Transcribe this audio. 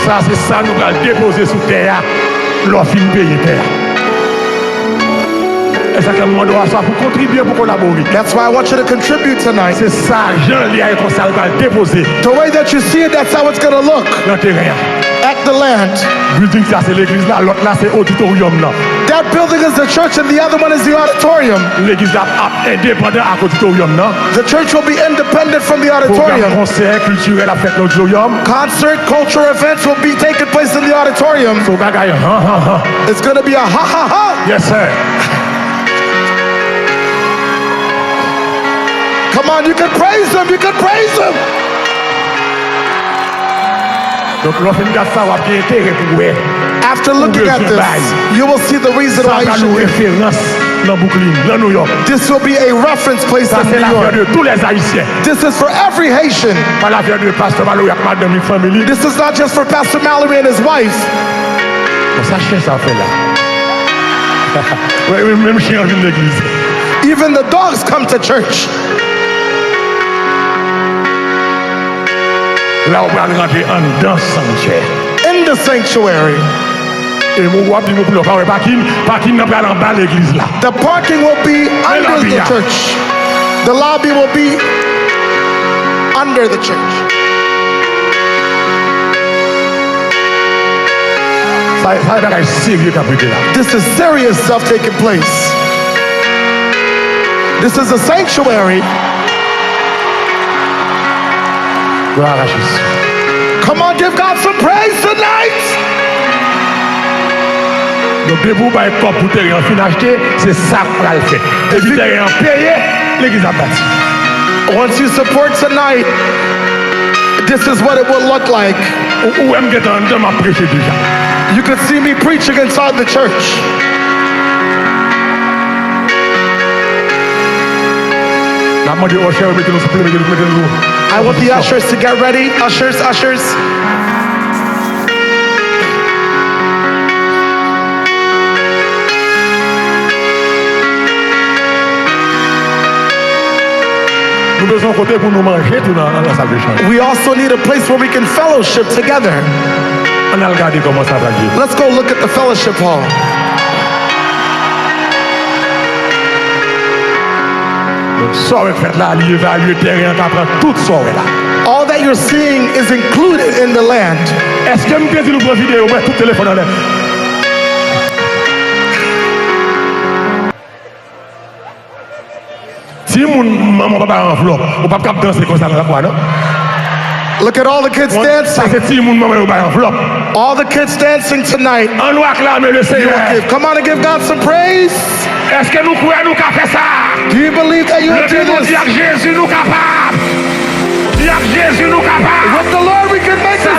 Ça, c'est ça, nous allons déposer sous terre, l'offre payer terre. Et ça, comme on doit ça pour contribuer, pour collaborer. That's why I want you to contribute tonight. C'est ça, Jean, il y a comme ça, nous allons déposer. The way that you see it, that's how it's going to look. Dans terrain. At the land. Building, ça, c'est l'église là, l'autre là, c'est auditorium là. That building is the church and the other one is the auditorium. L'église là, indépendant à l'auditorium là. The church will be independent from the auditorium. Concert culturel à fait l'auditorium. Concert, cultural events will be taking place in the auditorium. So, it's going to be a ha ha ha. Yes, sir. Come on, you can praise him, you can praise him. After looking at this, you will see the reason why you should give. This will be a reference place in New York. This is for every Haitian. This is not just for Pastor Mallory and his wife. Even the dogs come to church. In the sanctuary. The parking will be under the church. The lobby will be under the church. This is serious stuff taking place. This is a sanctuary. Come on, give God some praise tonight. Donc, debout, par exemple, pour terrain fin acheté, c'est ça qu'on va le faire. Et puis, terrain payé, l'église a bâti. Once you support tonight, this is what it will look like. Ou même que dans ma prêché déjà. You could see me preaching inside the church. I want the ushers to get ready. Ushers. We also need a place where we can fellowship together. Let's go look at the fellowship hall. All that you're seeing is included in the land. Look at all the kids dancing. All the kids dancing tonight. Come on and give God some praise. Do you believe that you will do this? With the Lord we can make this